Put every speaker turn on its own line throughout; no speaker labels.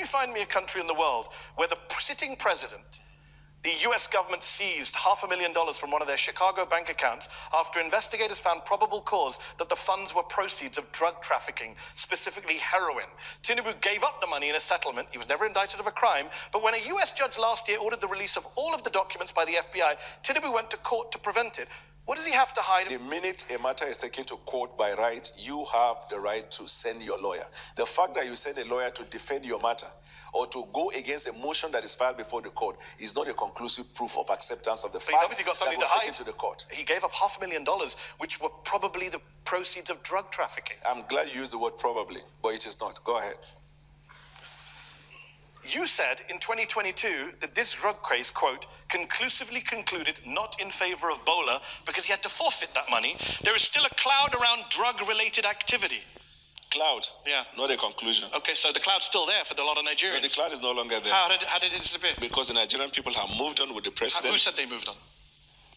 you find me a country in the world where the sitting president, the US government seized $500,000 from one of their Chicago bank accounts after investigators found probable cause that the funds were proceeds of drug trafficking, specifically heroin. Tinubu gave up the money in a settlement. He was never indicted of a crime. But when a US judge last year ordered the release of all of the documents by the FBI, Tinubu went to court to prevent it. What does he have to hide?
The minute a matter is taken to court by right, you have the right to send your lawyer. The fact that you send a lawyer to defend your matter or to go against a motion that is filed before the court is not a conclusive proof of acceptance of the fact
he's obviously got something
that was
to hide.
taken to the court.
He gave up $500,000, which were probably the proceeds of drug trafficking.
I'm glad you used the word probably, but it is not. Go ahead.
You said in 2022 that this drug case, quote, conclusively concluded not in favor of Bola because he had to forfeit that money. There is still a cloud around drug-related activity.
Cloud?
Yeah.
Not a conclusion.
Okay, so the cloud's still there for a lot of Nigerians.
No, the cloud is no longer there.
How did it disappear?
Because the Nigerian people have moved on with the president.
Who said they moved on?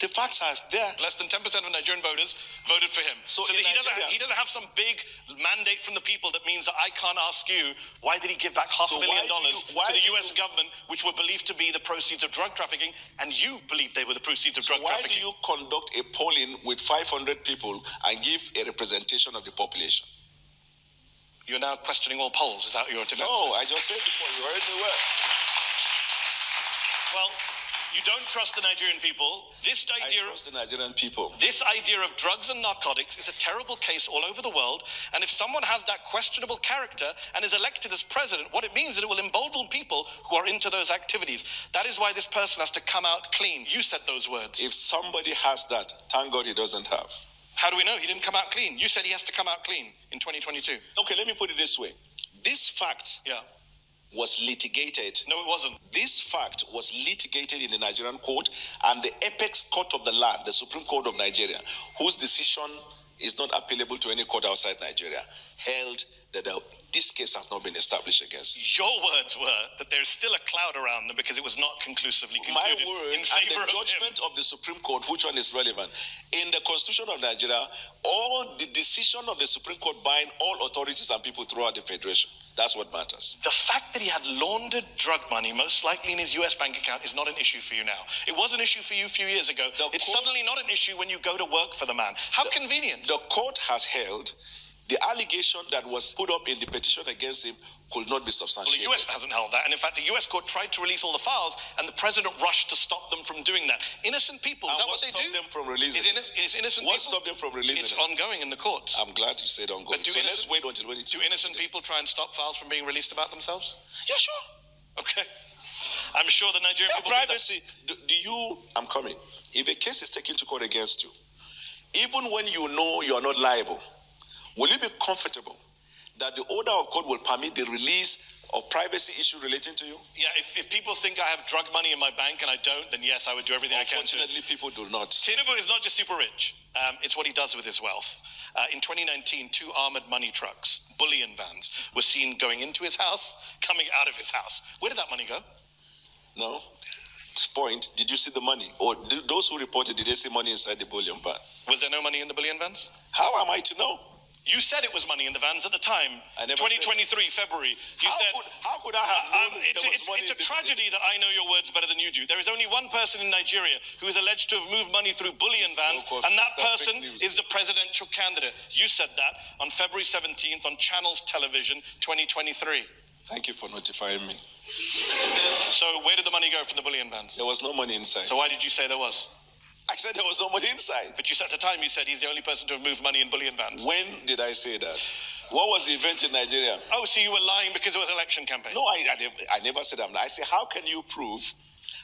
The facts are there.
Less than 10% of Nigerian voters voted for him. So he doesn't have some big mandate from the people that means that I can't ask you, why did he give back $500,000 to the US government, which were believed to be the proceeds of drug trafficking, and you believed they were the proceeds of drug trafficking?
Why do you conduct a polling with 500 people and give a representation of the population?
You're now questioning all polls. Is that your defense?
No, I just said before, you heard me well.
Well, you don't trust the Nigerian people.
I trust the Nigerian people.
This idea of drugs and narcotics is a terrible case all over the world. And if someone has that questionable character and is elected as president, what it means is that it will embolden people who are into those activities. That is why this person has to come out clean. You said those words.
If somebody has that, thank God he doesn't have.
How do we know he didn't come out clean? You said he has to come out clean in 2022.
Okay, let me put it this way. This fact was litigated.
No, it wasn't.
This fact was litigated in the Nigerian court, and the apex court of the land, the Supreme Court of Nigeria, whose decision is not appealable to any court outside Nigeria, held that this case has not been established against.
Your words were that there's still a cloud around them because it was not conclusively concluded.
My word
in favor
and the judgment of the Supreme Court, which one is relevant? In the Constitution of Nigeria, all the decision of the Supreme Court bind all authorities and people throughout the Federation. That's what matters.
The fact that he had laundered drug money, most likely in his US bank account, is not an issue for you now. It was an issue for you a few years ago. It's suddenly not an issue when you go to work for the man. How convenient.
The court has held the allegation that was put up in the petition against him could not be substantiated.
Well, the US hasn't held that. And in fact, the US court tried to release all the files, and the president rushed to stop them from doing that. Innocent people, is that what they do?
What stopped them from releasing?
Is innocent
what
people?
stopped them from releasing?
It's ongoing in the courts.
I'm glad you said ongoing. So let's wait until when it's...
Do innocent people try and stop files from being released about themselves?
Yeah, sure.
Okay. I'm sure the Nigerian people
privacy. I'm coming. If a case is taken to court against you, even when you know you are not liable, will you be comfortable that the order of court will permit the release of privacy issue relating to you?
Yeah, if people think I have drug money in my bank and I don't, then yes, I would do everything I can to.
Unfortunately, people do not.
Tinubu is not just super rich. It's what he does with his wealth. In 2019, 2 armored money trucks, bullion vans, were seen going into his house, coming out of his house. Where did that money go?
No. Point, did you see the money? Or those who reported, did they see money inside the bullion van?
Was there no money in the bullion vans?
How am I to know?
You said it was money in the vans at the time. 2023, February.
How could I have known
it's a tragedy that I know your words better than you do. There is only one person in Nigeria who is alleged to have moved money through bullion vans, and that person is the presidential candidate. You said that on February 17th on Channels Television 2023.
Thank you for notifying me.
So where did the money go from the bullion vans?
There was no money inside.
So why did you say there was?
I said there was no money inside.
But you said at the time, you said he's the only person to have moved money in bullion vans.
When did I say that? What was the event in Nigeria?
Oh, so you were lying because it was an election campaign?
No, I never said I'm lying. I said, how can you prove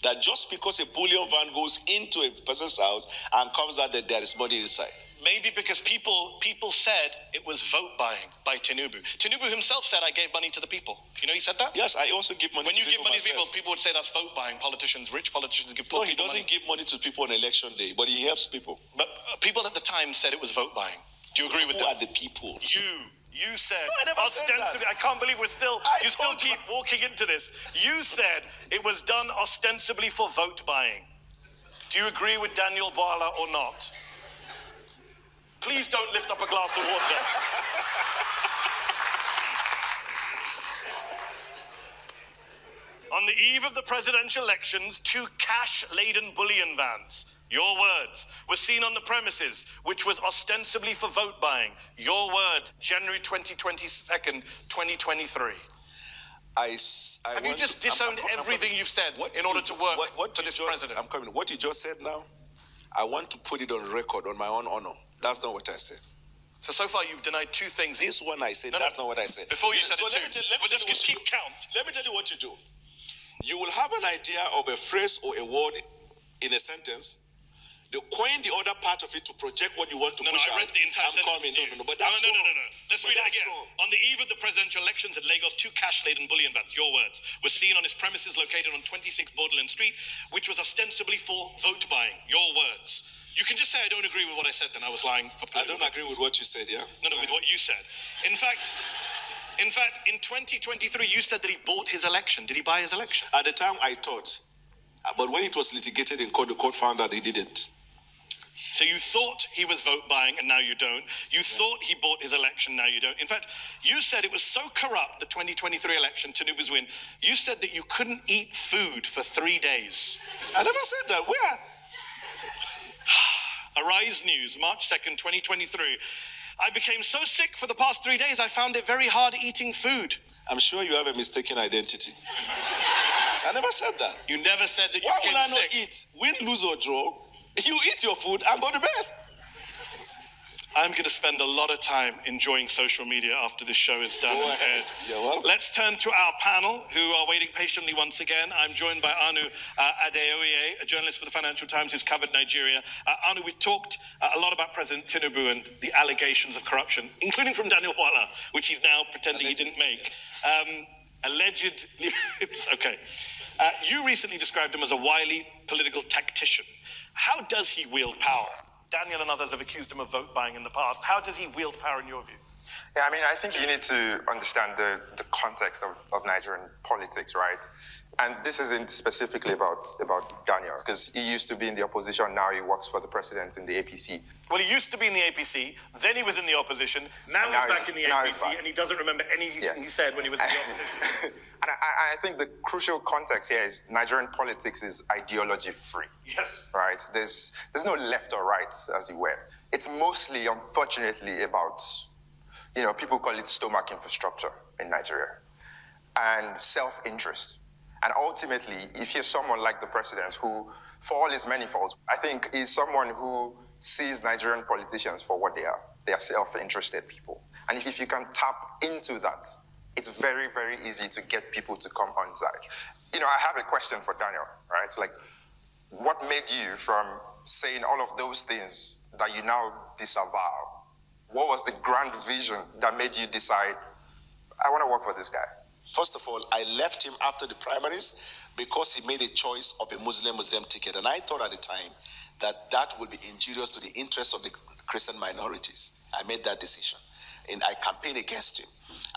that just because a bullion van goes into a person's house and comes out that there is money inside?
Maybe because people said it was vote buying by Tinubu. Tinubu himself said, I gave money to the people. You know he said that?
Yes, I also give money to people.
When you give money to people, people would say that's vote buying. Politicians, rich politicians give poor people money.
No, he doesn't give money to people on election day, but he helps people.
But people at the time said it was vote buying. Do you agree with that?
Who are the people?
You said,
no, I never said that.
I can't believe you still keep walking into this. You said it was done ostensibly for vote buying. Do you agree with Daniel Boala or not? Please don't lift up a glass of water. On the eve of the presidential elections, 2 cash-laden bullion vans, your words, were seen on the premises, which was ostensibly for vote buying. Your words, January 22nd, 2023. Have you just disowned everything you've said in order to work for this president?
I'm coming. What you just said now, I want to put it on record on my own honor. That's not what I said.
So far you've denied 2 things.
This one I said, that's not what I said.
Before you said it too. Let's just keep count.
Let me tell you what you do. You will have an idea of a phrase or a word in a sentence. They coin the other part of it to project what you want to push out.
I read the entire sentence.
But that's wrong.
Let's read it again. On the eve of the presidential elections at Lagos, 2 cash-laden bullion vans, your words, were seen on his premises located on 26 Borderland Street, which was ostensibly for vote buying. Your words. You can just say I don't agree with what I said, then I was lying.
I don't agree with what you said, yeah?
No, with what you said. In fact, in 2023, you said that he bought his election. Did he buy his election?
At the time, I thought. But when it was litigated in court, the court found that he didn't.
So you thought he was vote buying, and now you don't. You thought he bought his election, now you don't. In fact, you said it was so corrupt, the 2023 election, Tinubu's win, you said that you couldn't eat food for 3 days.
I never said that. Where?
Arise News, March 2nd, 2023. I became so sick for the past 3 days, I found it very hard eating food.
I'm sure you have a mistaken identity. I never said that.
You never said that you became sick.
Why would I not eat? Win, lose, or draw, you eat your food and go to bed.
I'm going to spend a lot of time enjoying social media after this show is done and aired.
You're welcome.
Let's turn to our panel, who are waiting patiently once again. I'm joined by Anu Adeoye, a journalist for the Financial Times who's covered Nigeria. Anu, we've talked a lot about President Tinubu and the allegations of corruption, including from Daniel Wala, which he's now pretending he didn't make. Alleged. Okay. You recently described him as a wily political tactician. How does he wield power? Daniel and others have accused him of vote buying in the past. How does he wield power in your view?
Yeah, I mean, I think you need to understand the context of Nigerian politics, right? And this isn't specifically about Daniel, because he used to be in the opposition, now he works for the president in the APC.
Well, he used to be in the APC, then he was in the opposition, now he's back in the APC, and he doesn't remember anything he said when he was in the opposition.
And I think the crucial context here is Nigerian politics is ideology-free.
Yes.
Right? There's no left or right, as it were. It's mostly, unfortunately, about, people call it stomach infrastructure in Nigeria, and self-interest. And ultimately, if you're someone like the president who, for all his many faults, I think is someone who sees Nigerian politicians for what they are. They are self-interested people. And if you can tap into that, it's very, very easy to get people to come on side. I have a question for Daniel, right? It's like, what made you from saying all of those things that you now disavow? What was the grand vision that made you decide, I want to work for this guy?
First of all, I left him after the primaries because he made a choice of a Muslim ticket. And I thought at the time that would be injurious to the interests of the Christian minorities. I made that decision. And I campaigned against him.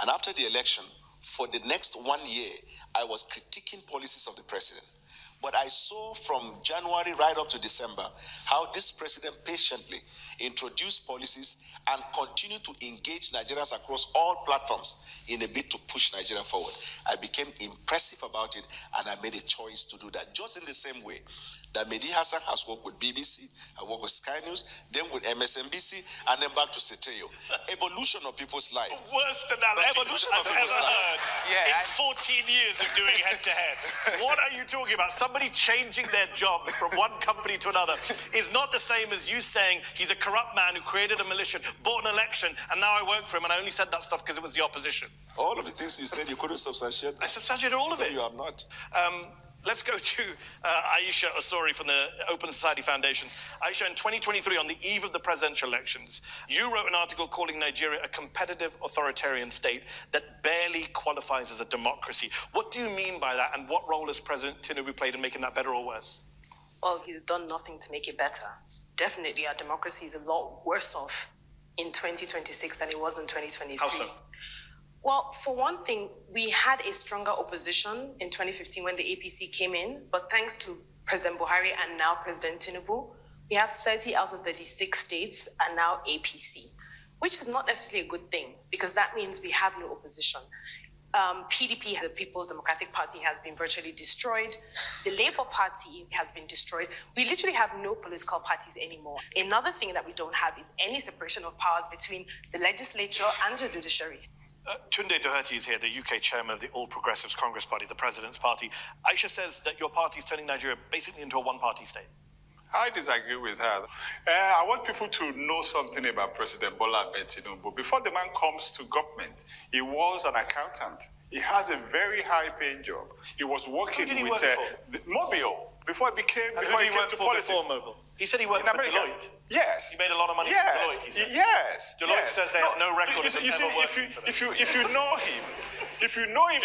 And after the election, for the next 1 year, I was critiquing policies of the president. But I saw from January right up to December how this president patiently introduced policies and continued to engage Nigerians across all platforms in a bid to push Nigeria forward. I became impressive about it, and I made a choice to do that. Just in the same way that Mehdi Hassan has worked with BBC, I worked with Sky News, then with MSNBC, and then back to Seteo. Evolution of people's life.
The worst analogy
Evolution
I've
of people's
ever
life.
heard in 14 years of doing head-to-head. What are you talking about? Somebody changing their job from one company to another is not the same as you saying he's a corrupt man who created a militia, bought an election, and now I work for him, and I only said that stuff because it was the opposition.
All of the things you said, you couldn't substantiate.
I substantiated all of it.
No, you have not.
Let's go to Aisha Osori from the Open Society Foundations. Aisha, in 2023, on the eve of the presidential elections, you wrote an article calling Nigeria a competitive authoritarian state that barely qualifies as a democracy. What do you mean by that, and what role has President Tinubu played in making that better or worse?
Well, he's done nothing to make it better. Definitely, our democracy is a lot worse off in 2026 than it was in 2023.
How so?
Well, for one thing, we had a stronger opposition in 2015 when the APC came in, but thanks to President Buhari and now President Tinubu, we have 30 out of 36 states are now APC, which is not necessarily a good thing because that means we have no opposition. PDP, the People's Democratic Party, has been virtually destroyed. The Labour Party has been destroyed. We literally have no political parties anymore. Another thing that we don't have is any separation of powers between the legislature and the judiciary.
Tunde Doherty is here, the UK chairman of the All Progressives Congress Party, the President's Party. Aisha says that your party is turning Nigeria basically into a one-party state.
I disagree with her. I want people to know something about President Bola Ahmed Tinubu. Before the man comes to government, he was an accountant. He has a very high-paying job. He was working with Mobile before he came to politics.
He said he worked for Deloitte.
Yes.
He made a lot of money from Deloitte, he said.
Yes.
Deloitte says they have no record of him ever working for them.
If you know him,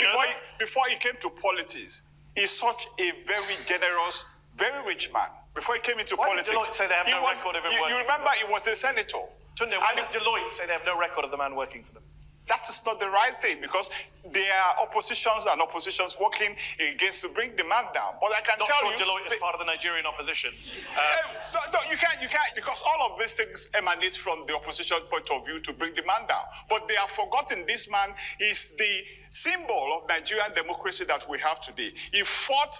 before he came to politics, he's such a very generous, very rich man. Before he came into politics,
did Deloitte say they have no record of him working?
You remember he was a senator.
Tunde, why does Deloitte say they have no record of the man working for them?
That is not the right thing, because there are oppositions working against to bring demand down. But I can tell you,
Deloitte is part of the Nigerian opposition.
No, you can't, because all of these things emanate from the opposition point of view to bring demand down. But they have forgotten this man is the symbol of Nigerian democracy that we have today. He fought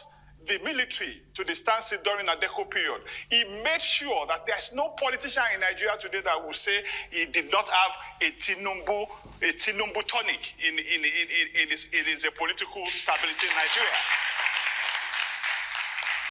the military to the standstill during the Adeko period. He made sure that there's no politician in Nigeria today that will say he did not have a Tinubu tonic in his political stability in Nigeria.